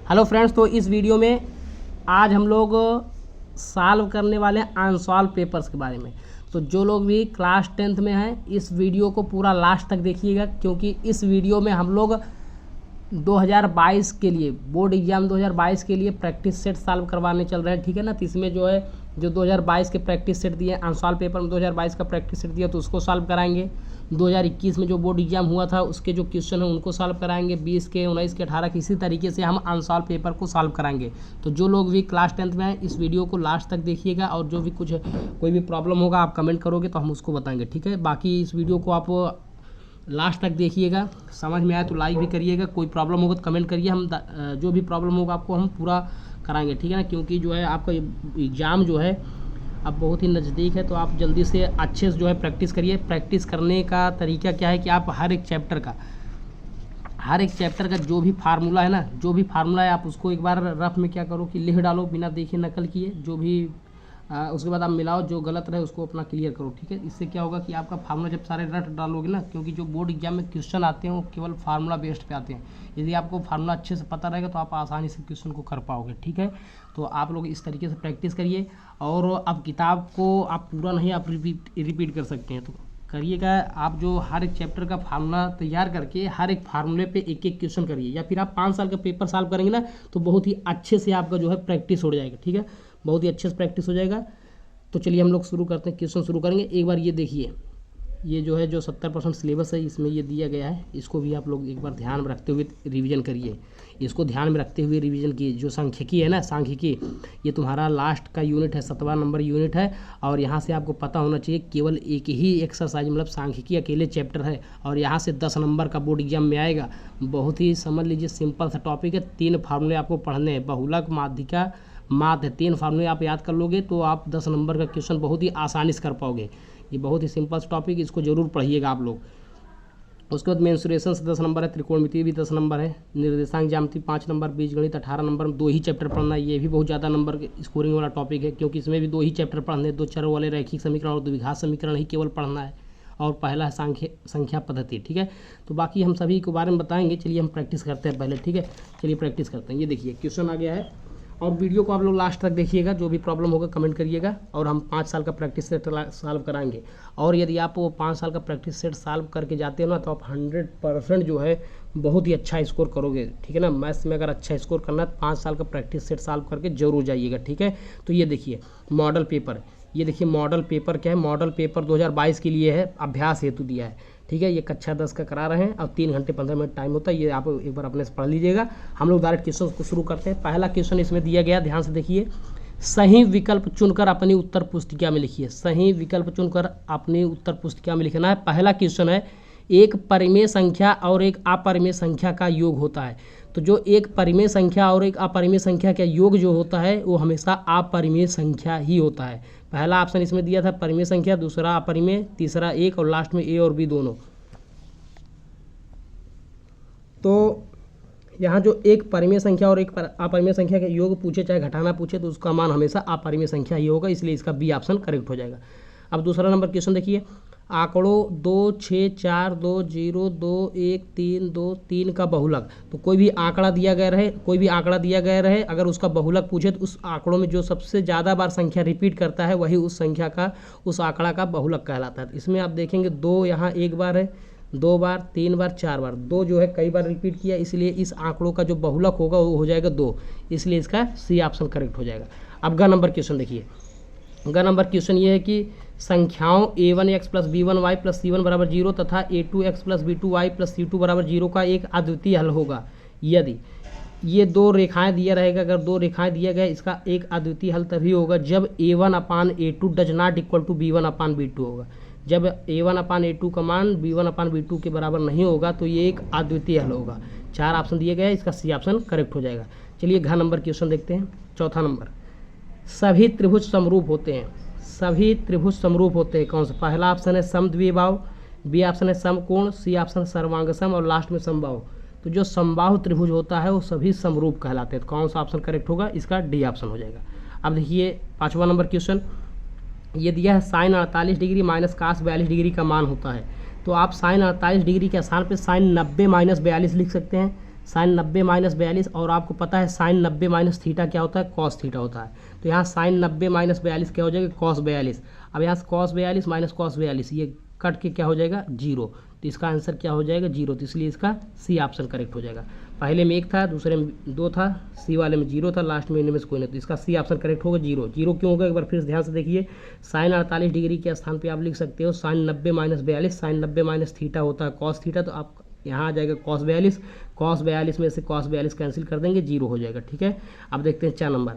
Hello friends, तो इस video में आज हम लोग सॉल्व करने वाले हैं अनसॉल्व पेपर्स के बारे में। तो जो लोग भी क्लास 10th में हैं इस वीडियो को पूरा लास्ट तक देखिएगा, क्योंकि इस वीडियो में हम लोग 2022 के लिए बोर्ड एग्जाम 2022 के लिए प्रैक्टिस सेट सॉल्व करवाने चल रहे हैं। ठीक है ना। तो इसमें जो 2022 के प्रैक्टिस सेट दिए, अनसॉल्व पेपर में 2022 का प्रैक्टिस सेट दिया तो उसको सॉल्व कराएंगे। 2021 में जो बोर्ड एग्जाम हुआ था उसके जो क्वेश्चन है उनको सॉल्व कराएंगे। 20 के, 19 के, 18 के, इसी तरीके से हम अनसॉल्व पेपर को सॉल्व कराएंगे। तो जो लोग भी क्लास 10th में हैं इस वीडियो को लास्ट तक देखिएगा, और जो भी कोई भी प्रॉब्लम होगा आप कमेंट करोगे तो हम उसको बताएंगे। ठीक है। बाकी इस वीडियो को आप लास्ट तक देखिएगा, समझ में आए तो लाइक भी करिएगा, कोई प्रॉब्लम होगा तो कमेंट करिए, हम जो भी प्रॉब्लम होगा आपको हम पूरा कराएंगे। ठीक है ना। क्योंकि जो है आपका एग्ज़ाम जो है अब बहुत ही नज़दीक है, तो आप जल्दी से अच्छे से जो है प्रैक्टिस करिए। प्रैक्टिस करने का तरीका क्या है कि आप हर एक चैप्टर का जो भी फार्मूला है ना, जो भी फार्मूला है आप उसको एक बार रफ में क्या करो कि लिख डालो, बिना देखे नकल किए, जो भी उसके बाद आप मिलाओ, जो गलत रहे उसको अपना क्लियर करो। ठीक है। इससे क्या होगा कि आपका फार्मूला जब सारे रट डालोगे ना, क्योंकि जो बोर्ड एग्जाम में क्वेश्चन आते हैं वो केवल फार्मूला बेस्ड पे आते हैं। यदि आपको फार्मूला अच्छे से पता रहेगा तो आप आसानी से क्वेश्चन को कर पाओगे। ठीक है। तो आप लोग इस तरीके से प्रैक्टिस करिए, और अब किताब को आप पूरा नहीं आप रिपीट कर सकते हैं तो करिएगा। आप जो हर एक चैप्टर का फार्मूला तैयार करके हर एक फार्मूले पे एक एक क्वेश्चन करिए, या फिर आप 5 साल का पेपर सॉल्व करेंगे ना तो बहुत ही अच्छे से आपका जो है प्रैक्टिस हो जाएगा। ठीक है। बहुत ही अच्छे से प्रैक्टिस हो जाएगा। तो चलिए हम लोग शुरू करते हैं, क्वेश्चन शुरू करेंगे। एक बार ये देखिए, ये जो है जो 70% सिलेबस है इसमें ये दिया गया है, इसको भी आप लोग एक बार ध्यान में रखते हुए रिवीजन करिए। इसको ध्यान में रखते हुए रिवीजन कीजिए। जो सांख्यिकी है ना, सांख्यिकी ये तुम्हारा लास्ट का यूनिट है, 7वां नंबर यूनिट है, और यहाँ से आपको पता होना चाहिए केवल एक ही एक्सरसाइज, मतलब सांख्यिकी अकेले चैप्टर है, और यहाँ से 10 नंबर का बोर्ड एग्जाम में आएगा। बहुत ही समझ लीजिए सिंपल सा टॉपिक है। 3 फार्मूले आपको पढ़ने हैं, बहुलक, माध्यिका, मात है। 3 फार्मूले आप याद कर लोगे तो आप 10 नंबर का क्वेश्चन बहुत ही आसानी से कर पाओगे। ये बहुत ही सिंपल टॉपिक, इसको जरूर पढ़िएगा आप लोग। उसके बाद मेंसुरेशन से 10 नंबर है, त्रिकोणमिति भी 10 नंबर है, निर्देशांक ज्यामिति 5 नंबर, बीजगणित 18 नंबर, 2 ही चैप्टर पढ़ना है। ये भी बहुत ज़्यादा नंबर स्कोरिंग वाला टॉपिक है, क्योंकि इसमें भी 2 ही चैप्टर पढ़ने, 2 चर वाले रैखिक समीकरण और द्विघात समीकरण ही केवल पढ़ना है, और पहला है संख्या पद्धति। ठीक है। तो बाकी हम सभी के बारे में बताएंगे। चलिए हम प्रैक्टिस करते हैं पहले। ठीक है। चलिए प्रैक्टिस करते हैं। ये देखिए क्वेश्चन आ गया है, और वीडियो को आप लोग लास्ट तक देखिएगा, जो भी प्रॉब्लम होगा कमेंट करिएगा, और हम 5 साल का प्रैक्टिस सेट सॉल्व कराएंगे। और यदि आप वो 5 साल का प्रैक्टिस सेट सॉल्व करके जाते हो ना तो आप 100% जो है बहुत ही अच्छा स्कोर करोगे। ठीक है ना। मैथ्स में अगर अच्छा स्कोर करना है तो 5 साल का प्रैक्टिस सेट सॉल्व करके जरूर जाइएगा। ठीक है। तो ये देखिए मॉडल पेपर, ये देखिए मॉडल पेपर क्या है। मॉडल पेपर 2022 के लिए है, अभ्यास हेतु दिया है। ठीक है। ये कक्षा 10 का करा रहे हैं, और 3 घंटे 15 मिनट टाइम होता है। ये आप एक बार अपने से पढ़ लीजिएगा। हम लोग डायरेक्ट क्वेश्चन को शुरू करते हैं। पहला क्वेश्चन इसमें दिया गया, ध्यान से देखिए। सही विकल्प चुनकर अपनी उत्तर पुस्तिका में लिखिए। सही विकल्प चुनकर अपनी उत्तर पुस्तिका में लिखना है। पहला क्वेश्चन है, एक परिमेय संख्या और एक अपरिमेय संख्या का योग होता है। तो जो एक परिमेय संख्या और एक अपरिमेय संख्या का योग जो होता है वो हमेशा अपरिमेय संख्या ही होता है। पहला ऑप्शन इसमें दिया था परिमेय संख्या, दूसरा अपरिमेय, तीसरा एक, और लास्ट में ए और बी दोनों। तो यहाँ जो एक परिमेय संख्या और एक अपरिमेय संख्या का योग पूछे, चाहे घटाना पूछे, तो उसका मान हमेशा अपरिमेय संख्या ही होगा, इसलिए इसका बी ऑप्शन करेक्ट हो जाएगा। अब दूसरा नंबर क्वेश्चन देखिए, आंकड़ों 2, 6, 4, 2, 0, 2, 1, 3, 2, 3 का बहुलक। तो कोई भी आंकड़ा दिया गया रहे, अगर उसका बहुलक पूछे तो उस आंकड़ों में जो सबसे ज़्यादा बार संख्या रिपीट करता है वही उस संख्या का, उस आंकड़ा का बहुलक कहलाता है। इसमें आप देखेंगे 2 यहाँ एक बार है, 2 बार, 3 बार, 4 बार, 2 जो है कई बार रिपीट किया, इसलिए इस आंकड़ों का जो बहुलक होगा वो हो जाएगा 2, इसलिए इसका सी ऑप्शन करेक्ट हो जाएगा। अब ग नंबर क्वेश्चन देखिए। ग नंबर क्वेश्चन ये है कि संख्याओं a1x + b1y + c1 = 0 तथा a2x + b2y + c2 = 0 का एक अद्वितीय हल होगा यदि ये 2 रेखाएं दिया रहेगा। अगर 2 रेखाएं दिया गया, इसका एक अद्वितीय हल तभी होगा जब a1/a2 does not equal to b1/b2 होगा। जब a1/a2 का मान b1/b2 के बराबर नहीं होगा तो ये एक अद्वितीय हल होगा। 4 ऑप्शन दिए गए, इसका सी ऑप्शन करेक्ट हो जाएगा। चलिए घ नंबर क्वेश्चन देखते हैं। चौथा नंबर, सभी त्रिभुज समरूप होते हैं। सभी त्रिभुज समरूप होते हैं कौन सा? पहला ऑप्शन है समद्विबाहु, बी ऑप्शन है समकोण, सी ऑप्शन सर्वांगसम, और लास्ट में समबाहु। तो जो समबाहु त्रिभुज होता है वो सभी समरूप कहलाते हैं। तो कौन सा ऑप्शन करेक्ट होगा? इसका डी ऑप्शन हो जाएगा। अब देखिए 5वां नंबर क्वेश्चन, ये दिया है sine 48 degree minus cos 42 degree का मान होता है। तो आप साइन 48 डिग्री के स्थान पे साइन 90 - 42 लिख सकते हैं। साइन 90 माइनस 42, और आपको पता है साइन 90 माइनस थीटा क्या होता है, कॉस थीटा होता है। तो यहाँ साइन 90 माइनस 42 क्या हो जाएगा, कॉस 42। अब यहाँ से कॉस 42 माइनस कॉस 42 ये कट के क्या हो जाएगा, 0। तो इसका आंसर क्या हो जाएगा, 0। तो इसलिए इसका सी ऑप्शन करेक्ट हो जाएगा। पहले में 1 था, दूसरे में 2 था, सी वाले में 0 था, लास्ट में इनमें से कोई नहीं। तो इसका सी ऑप्शन करेक्ट होगा 0। 0 क्यों होगा, एक बार फिर ध्यान से देखिए। साइन 48 डिग्री के स्थान पे आप लिख सकते हो sine 90 minus 42। Sine 90 minus theta होता है कॉस थीटा, तो आप यहाँ आ जाएगा कॉस 42। कॉस 42 में से कॉस 42 कैंसिल कर देंगे, 0 हो जाएगा। ठीक है, अब देखते हैं 4 नंबर।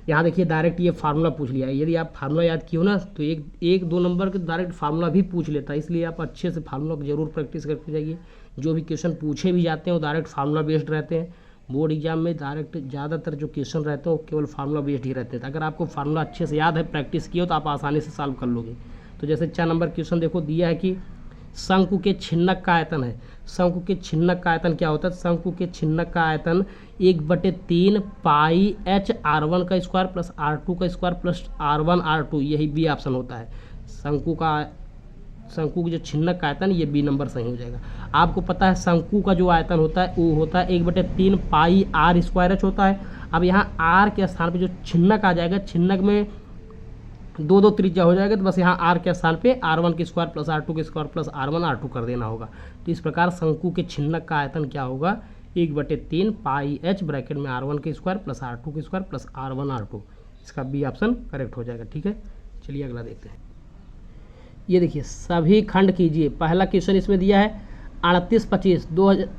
यहाँ देखिए डायरेक्ट ये फार्मूला पूछ लिया है। यदि आप फार्मूला याद किए हो ना तो एक 2 नंबर के डायरेक्ट फार्मूला भी पूछ लेता है, इसलिए आप अच्छे से फार्मूला को जरूर प्रैक्टिस करके जाइए। जो भी क्वेश्चन पूछे भी जाते हैं वो डायरेक्ट फार्मूला बेस्ड रहते हैं। बोर्ड एग्जाम में डायरेक्ट ज़्यादातर जो क्वेश्चन रहते हैं वो केवल फार्मूला बेस्ड ही रहते हैं। अगर आपको फार्मूला अच्छे से याद है, प्रैक्टिस किए हो, तो आप आसानी से सॉल्व कर लोगे। तो जैसे 4 नंबर क्वेश्चन देखो, दिया है कि शंकु के छिन्नक का आयतन है। शंकु के छिन्नक का आयतन क्या होता है, शंकु के छिन्नक का आयतन 1/3 पाई h r1 का स्क्वायर प्लस r2 का स्क्वायर प्लस r1 r2, यही बी ऑप्शन होता है। शंकु की जो छिन्नक का आयतन, ये बी नंबर सही हो जाएगा। आपको पता है शंकु का जो आयतन होता है वो होता है 1/3 पाई r स्क्वायर h होता है। अब यहाँ r के स्थान पे जो छिन्नक आ जाएगा, छिन्नक में 2 त्रिज्या हो जाएगा, तो बस यहाँ r के स्थान पे r1 के स्क्वायर प्लस r2 के स्क्वायर प्लस r1 r2 कर देना होगा। तो इस प्रकार शंकु के छिन्नक का आयतन क्या होगा, 1/3 पाई h ब्रैकेट में r1 के स्क्वायर प्लस r2 के स्क्वायर प्लस r1 r2। इसका बी ऑप्शन करेक्ट हो जाएगा। ठीक है, चलिए अगला देखते हैं। ये देखिए, सभी खंड कीजिए। पहला क्वेश्चन इसमें दिया है 38, 25,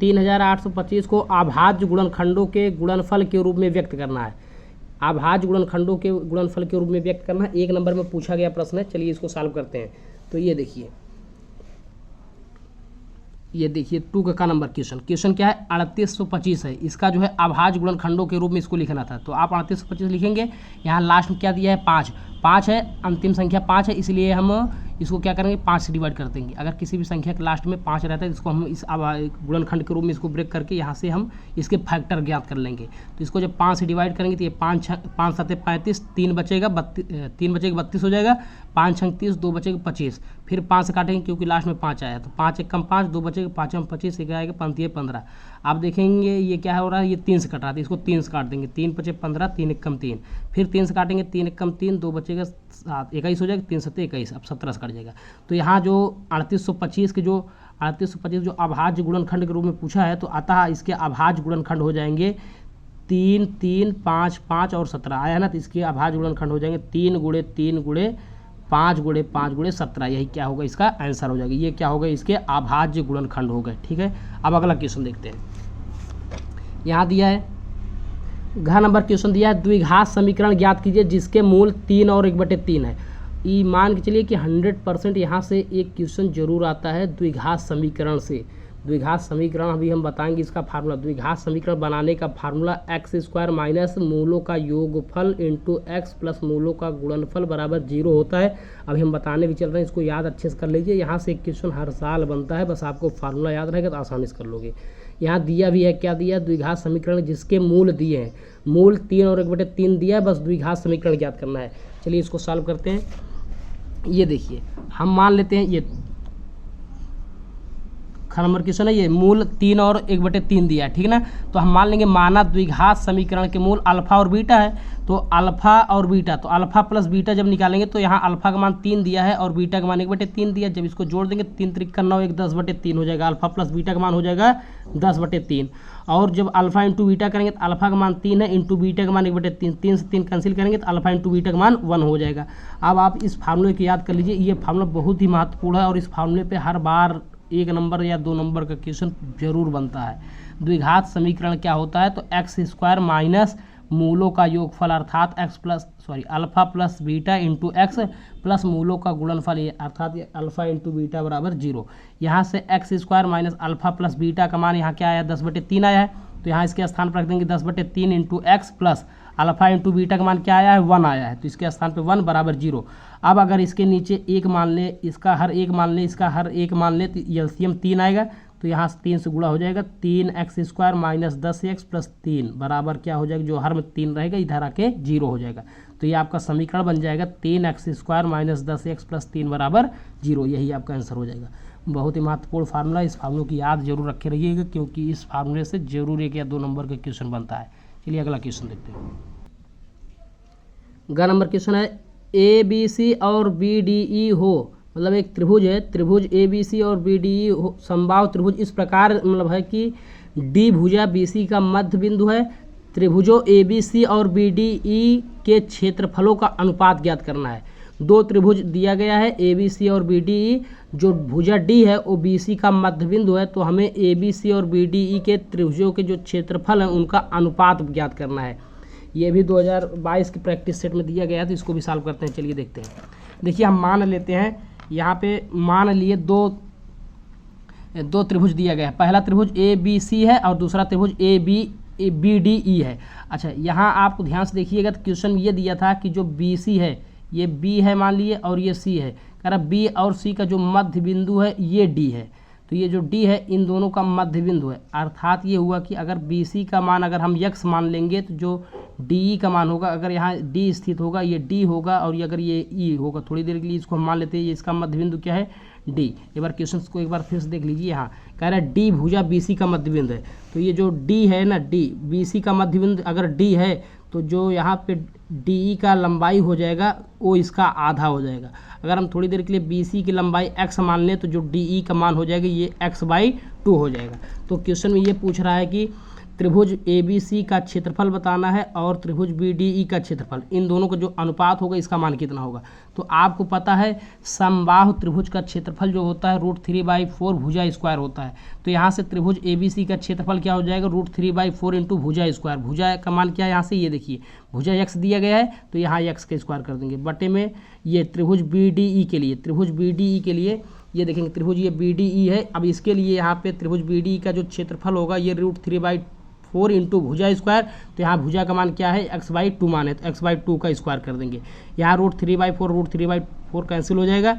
3825 को अभाज्य गुणनखंडों के गुणनफल के रूप में व्यक्त करना है। अभाज्य गुणनखंडों के गुणनफल के रूप में व्यक्त करना है, 1 नंबर में पूछा गया प्रश्न है। चलिए इसको सॉल्व करते हैं। तो ये देखिए 2 का नंबर क्वेश्चन क्या है, 3825 है। इसका जो है अभाज्य गुणनखंडों के रूप में इसको लिखना था। तो आप 3825 लिखेंगे। यहाँ लास्ट में क्या दिया है, 5 है, अंतिम संख्या 5 है, इसलिए हम इसको क्या करेंगे, 5 से डिवाइड कर देंगे। अगर किसी भी संख्या के लास्ट में 5 रहता है, इसको हम इस गुणनखंड के रूप में इसको ब्रेक करके यहाँ से हम इसके फैक्टर ज्ञात कर लेंगे। तो इसको जब 5 से डिवाइड करेंगे तो ये 5 7 35, 3 बचेगा 32 हो जाएगा, 5 6 30, 2 बचेगा 25। फिर 5 से काटेंगे क्योंकि लास्ट में 5 आया, तो 5 1 कम 5, 2 बचेगा, 5 में 25, एक आएगा 5 15। आप देखेंगे ये क्या हो रहा है, ये 3 से कट रहा था, इसको 3 से काट देंगे, 3 बचे 15, 3 1 कम 3, फिर 3 से काटेंगे, 3 1 कम 3, 2 बचेगा 7, 21 हो जाएगा, 3 7 21, अब 17 से कट जाएगा। तो यहाँ जो 3825 के जो 3825 जो अभाज्य गुणनखंड के रूप में पूछा है, तो अतः इसके अभाज्य गुणनखंड हो जाएंगे 3 3 5 5 और 17 आया है ना। तो इसके अभाज्य गुणनखंड हो जाएंगे 3 × 3 × 5 × 5 × 17। यही क्या होगा, इसका आंसर हो जाएगा। ये क्या होगा, इसके अभाज्य गुणनखंड हो गए। ठीक है, अब अगला क्वेश्चन देखते हैं। यहाँ दिया है घ नंबर क्वेश्चन दिया है, द्विघात समीकरण ज्ञात कीजिए जिसके मूल 3 और 1/3 है। ये मान के चलिए कि 100% यहाँ से एक क्वेश्चन जरूर आता है द्विघात समीकरण से। द्विघात समीकरण अभी हम बताएंगे इसका फार्मूला। द्विघात समीकरण बनाने का फार्मूला x² माइनस मूलों का योगफल इंटू x प्लस मूलों का गुणनफल बराबर 0 होता है। अभी हम बताने भी चल रहे हैं, इसको याद अच्छे से कर लीजिए। यहाँ से एक क्वेश्चन हर साल बनता है, बस आपको फार्मूला याद रहेगा तो आसानी से कर लोगे। यहाँ दिया भी है, क्या दिया, द्विघात समीकरण जिसके मूल दिए हैं, मूल 3 और 1/3 दिया है, बस द्विघात समीकरण ज्ञात करना है। चलिए इसको सॉल्व करते हैं। ये देखिए, हम मान लेते हैं ये नंबर क्वेश्चन है, ये मूल 3 और 1/3 दिया है, ठीक है ना। तो हम मान लेंगे माना द्विघात समीकरण के मूल अल्फा और बीटा है। तो अल्फा और बीटा, तो अल्फा प्लस बीटा जब निकालेंगे तो यहाँ अल्फा का मान 3 दिया है और बीटा का मान 1/3 दिया। जब इसको जोड़ देंगे 3 3 9 1 10/3 हो जाएगा। अल्फा प्लस बीटा का मान हो जाएगा 10/3। और जब अल्फा इंटू बीटा करेंगे तो अल्फा का मान 3 है, इंटू बीटा का मान 1/3, 3 से 3 कैंसिल करेंगे तो अल्फा इंटू बीटा का मान 1 हो जाएगा। अब आप इस फार्मूले को याद कर लीजिए, ये फार्मूला बहुत ही महत्वपूर्ण है और इस फार्मूले पे हर बार 1 नंबर या 2 नंबर का क्वेश्चन जरूर बनता है। द्विघात समीकरण क्या होता है, तो x² माइनस मूलों का योगफल अर्थात alpha plus beta into x plus मूलों का गुणनफल, ये अर्थात अल्फा इंटू बीटा बराबर 0। यहाँ से x² minus alpha plus beta का मान यहाँ क्या आया, 10/3 आया है। तो यहाँ इसके स्थान पर रख देंगे 10/3 into x plus alpha into beta का मान क्या आया है, 1 आया है। तो इसके स्थान पे 1 बराबर 0। अब अगर इसके नीचे 1 मान ले, इसका हर एक मान ले, इसका हर एक मान ले, तो एलसीएम 3 आएगा। तो यहाँ 3 से गुणा हो जाएगा, 3x² माइनस 10x प्लस 3 बराबर क्या हो जाएगा, जो हर में 3 रहेगा इधर आके 0 हो जाएगा। तो ये आपका समीकरण बन जाएगा 3x² माइनस 10x प्लस 3 बराबर 0। यही आपका आंसर हो जाएगा। बहुत ही महत्वपूर्ण फार्मूला, इस फार्मूले की याद जरूर रखे रहिएगा क्योंकि इस फार्मूले से जरूर 1 या 2 नंबर का क्वेश्चन बनता है। चलिए अगला क्वेश्चन देखते हैं। ग नंबर क्वेश्चन है ABC और BDE हो, मतलब एक त्रिभुज है, त्रिभुज ABC और BDE हो समबाहु त्रिभुज इस प्रकार मतलब है कि D भुजा BC का मध्य बिंदु है। त्रिभुजों ABC और BDE के क्षेत्रफलों का अनुपात ज्ञात करना है। दो त्रिभुज दिया गया है ABC और BDE, जो भुजा D है वो BC का मध्य बिंदु है, तो हमें ABC और BDE के त्रिभुजों के जो क्षेत्रफल हैं उनका अनुपात ज्ञात करना है। ये भी 2022 की प्रैक्टिस सेट में दिया गया है, तो इसको भी सॉल्व करते हैं। चलिए देखते हैं। देखिए हम मान लेते हैं, यहाँ पे मान लिए दो त्रिभुज दिया गया है। पहला त्रिभुज ABC है और दूसरा त्रिभुज BDE है। अच्छा, यहाँ आपको ध्यान से देखिएगा तो क्वेश्चन ये दिया था कि जो BC है ये B है मान लिए और ये C है, कह रहा B और C का जो मध्य बिंदु है ये D है, तो ये जो D है इन दोनों का मध्य बिंदु है। अर्थात ये हुआ कि अगर BC का मान अगर हम x मान लेंगे तो जो DE का मान होगा, अगर यहाँ D स्थित होगा ये D होगा और ये अगर ये E होगा। थोड़ी देर के लिए इसको हम मान लेते हैं, ये इसका मध्य बिंदु क्या है D। एक बार क्वेश्चन को एक बार फिर से देख लीजिए। यहाँ कह रहा है D भुजा BC का मध्य बिंदु है, तो ये जो D है ना D BC का मध्य बिंदु अगर D है तो जो यहाँ पे DE का लंबाई हो जाएगा वो इसका आधा हो जाएगा। अगर हम थोड़ी देर के लिए BC की लंबाई x मान लें तो जो DE का मान हो जाएगा ये x/2 हो जाएगा। तो क्वेश्चन में ये पूछ रहा है कि त्रिभुज ABC का क्षेत्रफल बताना है और त्रिभुज BDE का क्षेत्रफल, इन दोनों का जो अनुपात होगा इसका मान कितना होगा। तो आपको पता है समबाहु त्रिभुज का क्षेत्रफल जो होता है √3/4 भुजा स्क्वायर होता है। तो यहाँ से त्रिभुज ABC का क्षेत्रफल क्या हो जाएगा √3/4 इंटू भुजा स्क्वायर। भुजा का मान क्या है यहाँ से, ये देखिए भुजा x दिया गया है तो यहाँ x का स्क्वायर कर देंगे बटे में ये त्रिभुज BDE के लिए, त्रिभुज BDE के लिए ये देखेंगे त्रिभुज ये BDE है। अब इसके लिए यहाँ पे त्रिभुज BDE का जो क्षेत्रफल होगा ये √3/4 इंटू भुजा स्क्वायर, तो यहाँ भुजा का मान क्या है x/2 मान है, तो x/2 का स्क्वायर कर देंगे। यहाँ √3/4 कैंसिल हो जाएगा,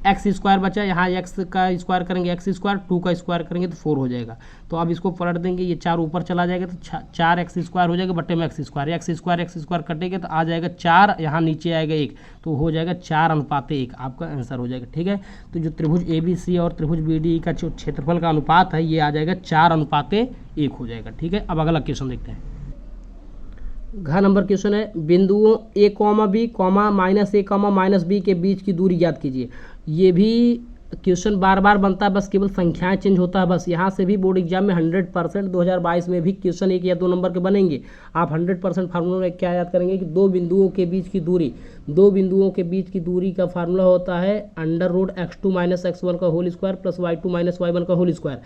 एक्स स्क्वायर बचा, यहाँ x का स्क्वायर करेंगे x स्क्वायर, 2 का स्क्वायर करेंगे तो 4 हो जाएगा। तो अब इसको पलट देंगे, ये 4 ऊपर चला जाएगा तो 4x स्क्वायर हो जाएगा बटे में x स्क्वायर कटेगा तो आ जाएगा 4, यहाँ नीचे आएगा 1, तो हो जाएगा 4:1 आपका आंसर हो जाएगा। ठीक है, तो जो त्रिभुज ABC और त्रिभुज BDE का जो क्षेत्रफल का अनुपात है ये आ जाएगा 4:1 हो जाएगा। ठीक है, अब अगला क्वेश्चन देखते हैं। घ नंबर क्वेश्चन है बिंदुओं A, B, -A, -B के बीच की दूरी ज्ञात कीजिए। ये भी क्वेश्चन बार बार बनता है, बस केवल संख्याएं चेंज होता है बस। यहाँ से भी बोर्ड एग्जाम में 100% 2022 में भी क्वेश्चन 1 या 2 नंबर के बनेंगे। आप 100% फार्मूला में क्या याद करेंगे कि दो बिंदुओं के बीच की दूरी का फार्मूला होता है √x2 - x1 का whole square plus y2 - y1 का होल स्क्वायर।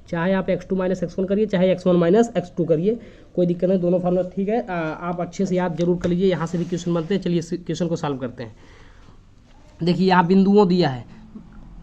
चाहे आप x2 - x1 करिए, चाहे x1 - x2 करिए, कोई दिक्कत नहीं, दोनों फार्मूला ठीक है। आप अच्छे से याद जरूर कर लीजिए, यहाँ से भी क्वेश्चन बनते हैं। चलिए इस क्वेश्चन को सॉल्व करते हैं। देखिए यहाँ बिंदुओं दिया है,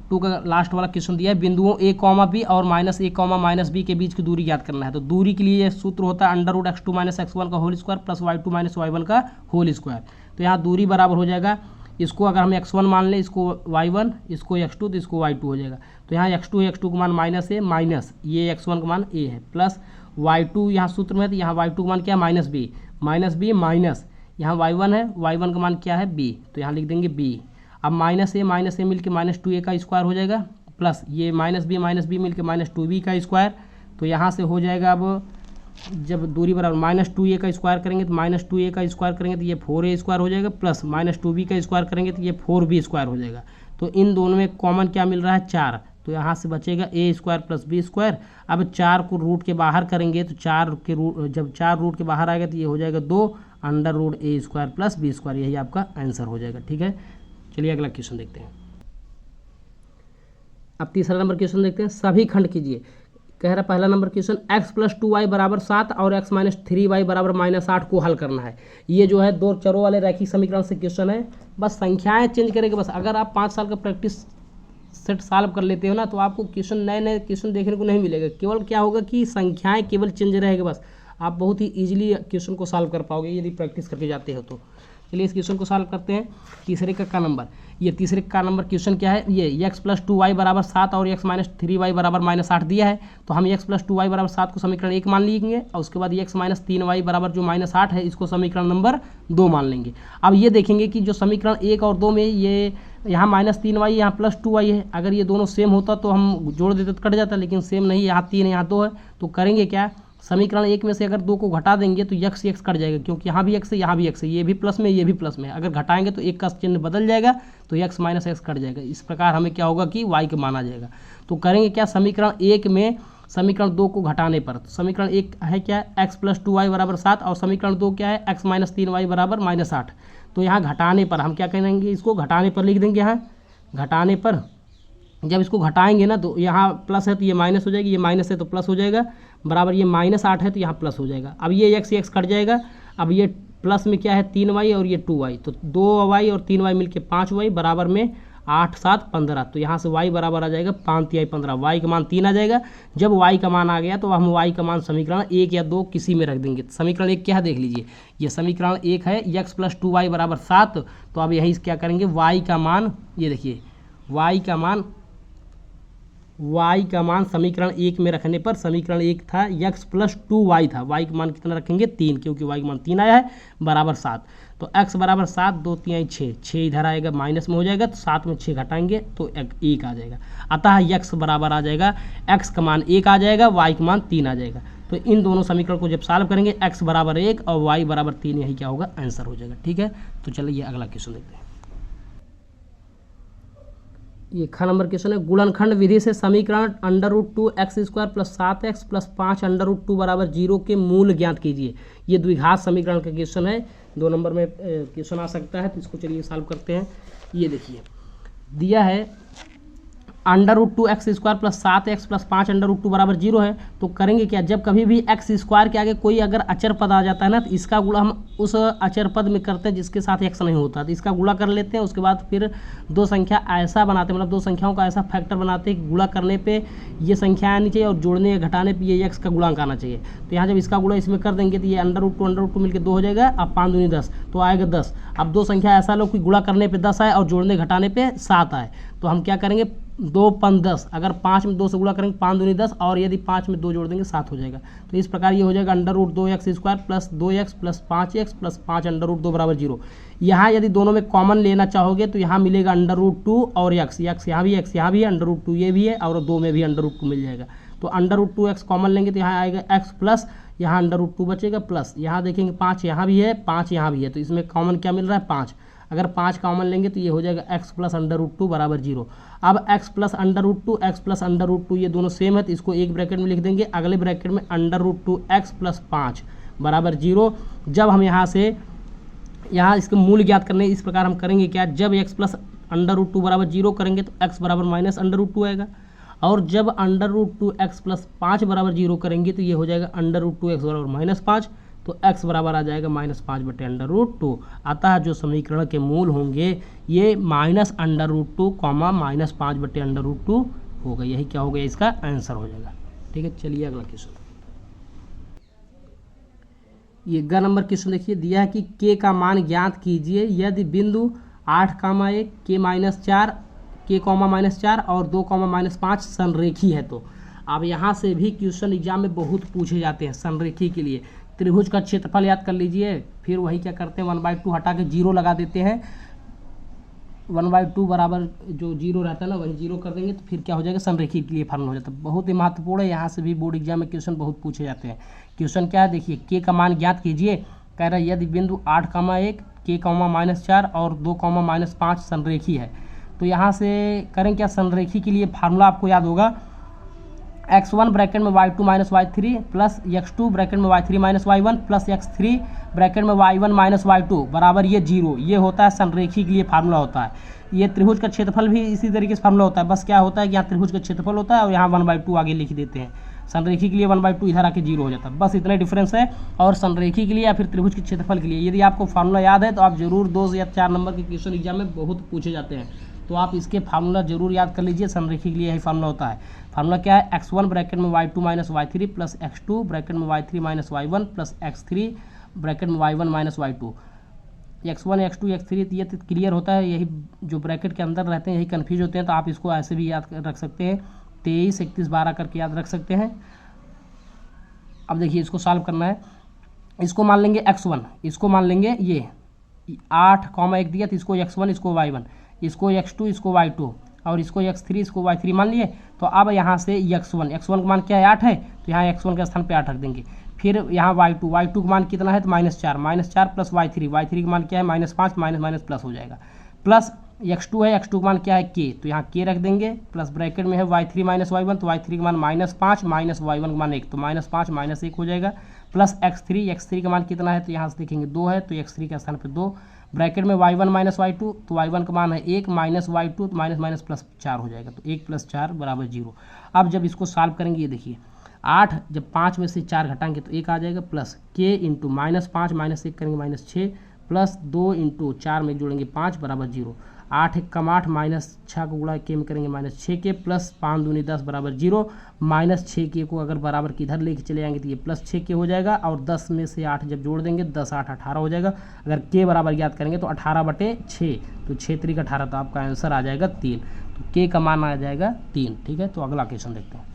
2 का लास्ट वाला क्वेश्चन दिया है, बिंदुओं A, B और -A, -B के बीच की दूरी याद करना है। तो दूरी के लिए सूत्र होता है √x2 - x1 का whole square plus y2 - y1 का होल स्क्वायर। तो यहाँ दूरी बराबर हो जाएगा, इसको अगर हम x1 मान लें, इसको y1, इसको x2 तो इसको y2 हो जाएगा। तो यहाँ x2 का मान माइनस है, माइनस ये x1 का मान a है, प्लस y2 यहाँ सूत्र में है तो यहाँ y2 का मान क्या है -b माइनस यहाँ y1 है, y1 का मान क्या है b, तो यहाँ लिख देंगे b। अब माइनस ए मिलकर -2a का स्क्वायर हो जाएगा, प्लस ये -b मिलकर -2b का स्क्वायर। तो यहाँ से हो जाएगा, अब जब दूरी बराबर -2a का स्क्वायर करेंगे तो -2a का स्क्वायर करेंगे तो ये 4a स्क्वायर हो जाएगा, प्लस -2b का स्क्वायर करेंगे तो ये 4b स्क्वायर हो जाएगा। तो इन दोनों में कॉमन क्या मिल रहा है 4, तो यहाँ से बचेगा a square plus b square. अब 4 को रूट के बाहर करेंगे तो 4 के रूट, जब 4 रूट के बाहर आएगा तो ये हो जाएगा 2 √a square plus b square, यही आपका आंसर हो जाएगा। ठीक है, चलिए अगला क्वेश्चन देखते हैं। अब तीसरा नंबर क्वेश्चन देखते हैं, सभी खंड कीजिए। कह रहा पहला नंबर क्वेश्चन x + 2y = 7 और x - 3y = -8 को हल करना है। ये जो है 2 चरों वाले रैखिक समीकरण से क्वेश्चन है, बस संख्याएं चेंज करेंगे बस। अगर आप 5 साल का प्रैक्टिस सेट सॉल्व कर लेते हो ना तो आपको क्वेश्चन नए क्वेश्चन देखने को नहीं मिलेगा। केवल क्या होगा कि संख्याएं केवल चेंज रहेगा बस, आप बहुत ही ईजिली क्वेश्चन को सॉल्व कर पाओगे यदि प्रैक्टिस करके जाते हो तो। चलिए इस क्वेश्चन को सॉल्व करते हैं। तीसरे का नंबर, ये तीसरे का नंबर क्वेश्चन क्या है, ये x + 2y बराबर 7 और x - 3y बराबर -8 दिया है। तो हम x + 2y बराबर 7 को समीकरण 1 मान लेंगे और उसके बाद x - 3y बराबर जो -8 है इसको समीकरण नंबर 2 मान लेंगे। अब ये देखेंगे कि जो समीकरण 1 और 2 में ये यहाँ -3y यहाँ +2y है, अगर ये दोनों सेम होता तो हम जोड़ देते तो कट जाता, लेकिन सेम नहीं, यहाँ 3 है यहाँ 2 है। तो करेंगे क्या, समीकरण 1 में से अगर 2 को घटा देंगे तो x x कट जाएगा, क्योंकि यहाँ भी x है यहाँ भी x है, ये भी प्लस में ये भी प्लस में। अगर घटाएंगे तो 1 का चिन्ह बदल जाएगा तो x - x कट जाएगा। इस प्रकार हमें क्या होगा कि y का मान आ जाएगा। तो करेंगे क्या, समीकरण 1 में समीकरण 2 को घटाने पर, तो समीकरण 1 है क्या, x + 2y बराबर 7 और समीकरण 2 क्या है, x - 3y बराबर -8। तो यहाँ घटाने पर हम क्या करेंगे, इसको घटाने पर लिख देंगे। यहाँ घटाने पर जब इसको घटाएंगे ना तो यहाँ प्लस है तो ये माइनस हो जाएगी, ये माइनस है तो प्लस हो जाएगा, बराबर ये -8 है तो यहाँ प्लस हो जाएगा। अब ये x कट जाएगा। अब ये प्लस में क्या है 3y और ये 2y, तो 2y और 3y मिलके 5y बराबर में 8 7 15। तो यहाँ से y बराबर आ जाएगा 5 × 15, y का मान 3 आ जाएगा। जब y का मान आ गया तो हम y का मान समीकरण 1 या 2 किसी में रख देंगे। समीकरण 1 क्या है देख लीजिए, ये समीकरण 1 है x + 2y बराबर 7। तो अब यही क्या करेंगे, y का मान, ये देखिए y का मान समीकरण 1 में रखने पर, समीकरण 1 था x + 2y था, y का मान कितना रखेंगे 3, क्योंकि y का मान 3 आया है, बराबर 7। तो x बराबर 7, 2 3 6, 6 इधर आएगा माइनस में हो जाएगा, तो 7 में 6 घटाएंगे तो 1 आ जाएगा। अतः x बराबर आ जाएगा, x का मान 1 आ जाएगा, y का मान 3 आ जाएगा। तो इन दोनों समीकरण को जब सॉल्व करेंगे x बराबर 1 और y बराबर 3, यही क्या होगा, आंसर हो जाएगा। ठीक है, तो चलिए ये अगला क्वेश्चन देखते हैं। ये ख नंबर क्वेश्चन है, गुणनखंड विधि से समीकरण √2x² + 7x + 5 √2 बराबर 0 के मूल ज्ञात कीजिए। ये द्विघात समीकरण का क्वेश्चन है, 2 नंबर में क्वेश्चन आ सकता है, तो इसको चलिए सॉल्व करते हैं। ये देखिए दिया है √2x² + 7x + 5 √2 बराबर 0 है। तो करेंगे क्या, जब कभी भी x² के आगे कोई अगर अचर पद आ जाता है ना, तो इसका गुणा हम उस अचर पद में करते हैं जिसके साथ x नहीं होता, तो इसका गुणा कर लेते हैं। उसके बाद फिर दो संख्या ऐसा बनाते हैं, मतलब दो संख्याओं का ऐसा फैक्टर बनाते हैं कि गुणा करने पे ये संख्या आनी चाहिए और जोड़ने या घटाने पे ये x का गुणांक आना चाहिए। तो यहाँ जब इसका गुणा इसमें कर देंगे तो ये √2 मिलकर 2 हो जाएगा। अब 5 दूनी 10 तो आएगा 10। अब दो संख्या ऐसा लो कि गुणा करने पे 10 आए और जोड़ने घटाने पे 7 आए, तो हम क्या करेंगे, 2 5 10, अगर 5 में 2 से गुणा करेंगे 5 दूनी 10, और यदि 5 में 2 जोड़ देंगे 7 हो जाएगा। तो इस प्रकार ये हो जाएगा √2x² + 2x + 5x + 5 √2 बराबर 0। यहाँ यदि दोनों में कॉमन लेना चाहोगे तो यहाँ मिलेगा √2 और x यहाँ भी x यहाँ भी है, √2 ये भी है और 2 में भी √2 मिल जाएगा। तो √2x कॉमन लेंगे तो यहाँ आएगा x प्लस यहाँ √2 बचेगा प्लस, यहाँ देखेंगे 5 यहाँ भी है 5 यहाँ भी है, तो इसमें कॉमन क्या मिल रहा है 5। अगर 5 कॉमन लेंगे तो ये हो जाएगा x + √2 बराबर 0। अब x + √2 x + √2 ये दोनों सेम है, तो इसको एक ब्रैकेट में लिख देंगे, अगले ब्रैकेट में √2x + 5 बराबर 0। जब हम यहाँ इसके मूल ज्ञात करने, इस प्रकार हम करेंगे क्या, जब x + √2 बराबर 0 करेंगे तो x बराबर -√2 आएगा, और जब √2x + 5 बराबर 0 करेंगे तो ये हो जाएगा √2x बराबर -5, तो x बराबर आ जाएगा -5/√2। अतः जो समीकरण के मूल होंगे ये -√2, -5/√2 होगा। यही क्या होगा, इसका आंसर हो जाएगा। ठीक है, चलिए अगला क्वेश्चन। ये ग नंबर क्वेश्चन देखिए, दिया है कि k का मान ज्ञात कीजिए यदि बिंदु 8, 1 k - 4 और 2, -5 संरेखी है। तो अब यहाँ से भी क्वेश्चन एग्जाम में बहुत पूछे जाते हैं संरेखी के लिए। त्रिभुज का क्षेत्रफल याद कर लीजिए, फिर वही क्या करते हैं 1/2 हटा के 0 लगा देते हैं। 1/2 बराबर जो 0 रहता है ना वही 0 कर देंगे, तो फिर क्या हो जाएगा, संरेखी के लिए फार्मूला हो जाता है। बहुत ही महत्वपूर्ण है, यहाँ से भी बोर्ड एग्जाम में क्वेश्चन बहुत पूछे जाते हैं। क्वेश्चन क्या है देखिए, k का मान ज्ञात कीजिए। कह रहा है यदि बिंदु 8, 1 k, -4 और 2, -5 संरेखी है। तो यहाँ से करें क्या, संरेखी के लिए फार्मूला आपको याद होगा, x1 ब्रैकेट में y2 - y3 plus x2 bracket में y3 - y1 plus x3 bracket में y1 - y2 बराबर ये 0। ये होता है संरेखी के लिए फार्मूला होता है। ये त्रिभुज का क्षेत्रफल भी इसी तरीके से फार्मूला होता है, बस क्या होता है कि यहाँ त्रिभुज का क्षेत्रफल होता है और यहाँ 1/2 आगे लिख देते हैं। संरेखी के लिए 1/2 इधर आके 0 हो जाता है, बस इतना डिफरेंस है। और संरेखी के लिए या फिर त्रिभुज के क्षेत्रफल के लिए यदि आपको फार्मूला याद है तो आप जरूर 2 या 4 नंबर के क्वेश्चन एग्जाम में बहुत पूछे जाते हैं, तो आप इसके फार्मूला जरूर याद कर लीजिए। संरेखी के लिए यही फार्मूला होता है। फार्मूला क्या है, x1 ब्रैकेट में y2 - y3 plus x2 bracket में y3 - y1 plus x3 bracket में y1 - y2 x1 x2 x3 ये तो क्लियर होता है, यही जो ब्रैकेट के अंदर रहते हैं यही कन्फ्यूज होते हैं, तो आप इसको ऐसे भी याद रख सकते हैं, 23 31 12 करके याद रख सकते हैं। अब देखिए इसको सॉल्व करना है, इसको मान लेंगे x1, इसको मान लेंगे ये 8,1 दिया तो इसको x1 इसको y1, इसको x2 इसको y2 और इसको x3 इसको y3 मान लिए। तो अब यहाँ से x1 का मान क्या है 8 है, तो यहाँ x1 के स्थान पे 8 रख देंगे। फिर यहाँ y2 का मान कितना है तो -4 प्लस y3 का मान क्या है -5 माइनस प्लस हो जाएगा, प्लस x2 है, x2 का मान क्या है k, तो यहाँ k रख देंगे, प्लस ब्रैकेट में है y3 माइनस y1, तो y3 का मान -5 माइनस y1 का मान 1, तो -5 माइनस 1 हो जाएगा, प्लस x3 का मान कितना है तो यहाँ से देखेंगे 2 है, तो x3 के स्थान पे 2, ब्रैकेट में y1 माइनस y2, तो y1 का मान है 1 माइनस y2, तो माइनस प्लस 4 हो जाएगा, तो 1 + 4 = 0। अब जब इसको सॉल्व करेंगे ये देखिए 8 जब 5 में से 4 घटाएंगे तो 1 आ जाएगा, प्लस k इंटू -5 माइनस 1 करेंगे -6 प्लस 2 इंटू 4 में जोड़ेंगे 5 = 0। 8 × 8 -6 को गुणा k में करेंगे -6k प्लस 5 दूनी 10 = 0, -6k को अगर बराबर की इधर लेके चले जाएंगे तो ये +6k हो जाएगा, और 10 में से 8 जब जोड़ देंगे 10 8 18 हो जाएगा। अगर k बराबर याद करेंगे तो 18/6, तो 6 3 18, तो आपका आंसर आ जाएगा 3, तो k का मान आ जाएगा 3। ठीक है, तो अगला क्वेश्चन देखते हैं।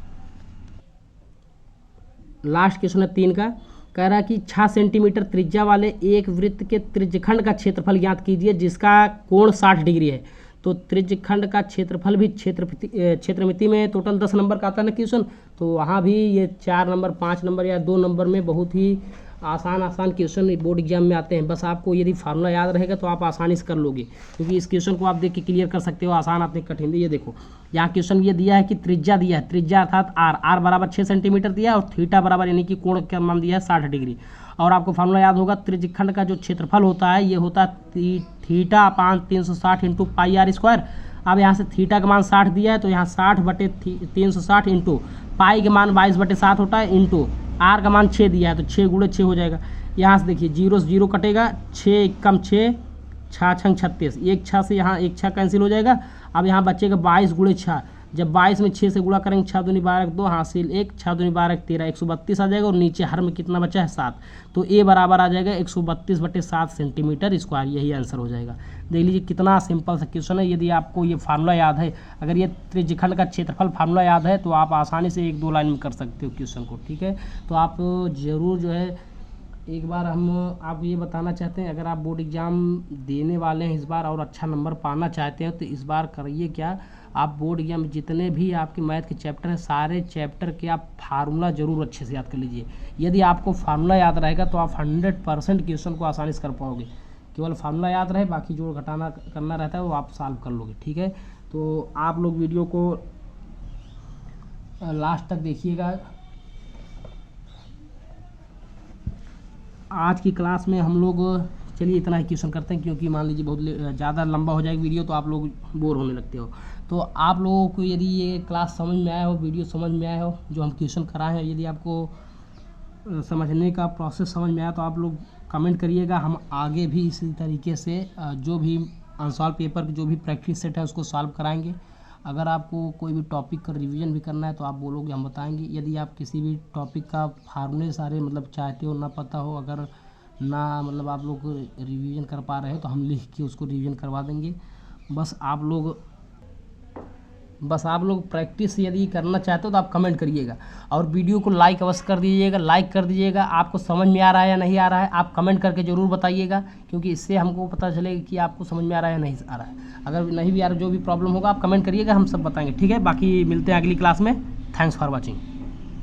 लास्ट क्वेश्चन है 3 का, कह रहा है कि 6 सेंटीमीटर त्रिज्या वाले एक वृत्त के त्रिज्यखंड का क्षेत्रफल ज्ञात कीजिए जिसका कोण 60 डिग्री है। तो त्रिज्यखंड का क्षेत्रफल भी क्षेत्रमिति में टोटल 10 नंबर का आता है ना क्वेश्चन, तो वहाँ भी ये 4 नंबर 5 नंबर या 2 नंबर में बहुत ही आसान क्वेश्चन बोर्ड एग्जाम में आते हैं। बस आपको यदि फार्मूला याद रहेगा तो आप आसानी से कर लोगे, क्योंकि इस क्वेश्चन को आप देख के क्लियर कर सकते हो, आसान आते कठिन। ये देखो यहाँ क्वेश्चन ये दिया है कि त्रिज्या दिया है, त्रिज्या अर्थात r बराबर 6 सेंटीमीटर दिया है, और थीटा बराबर यानी कि कोण का मान दिया है 60 डिग्री। और आपको फार्मूला याद होगा, त्रिज्यखंड का जो क्षेत्रफल होता है ये होता है θ/360 इंटू πr²। अब यहाँ से थीटा का मान 60 दिया है, तो यहाँ 60/360 इंटू पाई का मान 22/7 होता है, इंटू आर का मान 6 दिया है, तो 6 × 6 हो जाएगा। यहाँ से देखिए 0 से 0 कटेगा, 6 कम 6 6 छंग 36, 1 6 से यहाँ 1 6 कैंसिल हो जाएगा। अब यहाँ बचेगा 22 × 6, जब 22 में 6 से गुणा करेंगे 6 दूनी 12 2 हासिल 1 6 दूनी 12 13 132 आ जाएगा, और नीचे हर में कितना बचा है 7, तो ए बराबर आ जाएगा 132/7 सेंटीमीटर स्क्वायर, यही आंसर हो जाएगा। देख लीजिए कितना सिंपल सा क्वेश्चन है। यदि आपको ये फार्मूला याद है, अगर ये त्रिज्यखंड का क्षेत्रफल फार्मूला याद है तो आप आसानी से 1-2 लाइन में कर सकते हो क्वेश्चन को। ठीक है, तो आप ज़रूर जो है एक बार हम आपको ये बताना चाहते हैं, अगर आप बोर्ड एग्ज़ाम देने वाले हैं इस बार और अच्छा नंबर पाना चाहते हैं तो इस बार करिए क्या, आप बोर्ड एग्जाम में जितने भी आपके मैथ के चैप्टर हैं सारे चैप्टर के आप फार्मूला जरूर अच्छे से याद कर लीजिए। यदि आपको फार्मूला याद रहेगा तो आप 100% क्वेश्चन को आसानी से कर पाओगे। केवल फार्मूला याद रहे, बाकी जोड़ घटाना करना रहता है वो आप सॉल्व कर लोगे। ठीक है, तो आप लोग वीडियो को लास्ट तक देखिएगा। आज की क्लास में हम लोग चलिए इतना ही क्वेश्चन करते हैं, क्योंकि मान लीजिए बहुत ज़्यादा लंबा हो जाएगा वीडियो तो आप लोग बोर होने लगते हो। तो आप लोगों को यदि ये क्लास समझ में आया हो, वीडियो समझ में आया हो, जो हम क्वेश्चन कराए हैं, यदि आपको समझने का प्रोसेस समझ में आया तो आप लोग कमेंट करिएगा। हम आगे भी इसी तरीके से जो भी अनसॉल्व पेपर जो भी प्रैक्टिस सेट है उसको सॉल्व कराएंगे। अगर आपको कोई भी टॉपिक का रिवीजन भी करना है तो आप बोलोगे, हम बताएंगे। यदि आप किसी भी टॉपिक का फार्मूले सारे मतलब चाहते हो ना पता हो, अगर ना मतलब आप लोग रिवीजन कर पा रहे हो तो हम लिख के उसको रिवीजन करवा देंगे। बस आप लोग प्रैक्टिस यदि करना चाहते हो तो आप कमेंट करिएगा, और वीडियो को लाइक अवश्य कर दीजिएगा। लाइक कर दीजिएगा। आपको समझ में आ रहा है या नहीं आ रहा है आप कमेंट करके ज़रूर बताइएगा, क्योंकि इससे हमको पता चलेगा कि आपको समझ में आ रहा है या नहीं आ रहा है। अगर नहीं भी आ रहा, जो भी प्रॉब्लम होगा आप कमेंट करिएगा, हम सब बताएंगे। ठीक है, बाकी मिलते हैं अगली क्लास में। Thanks for watching.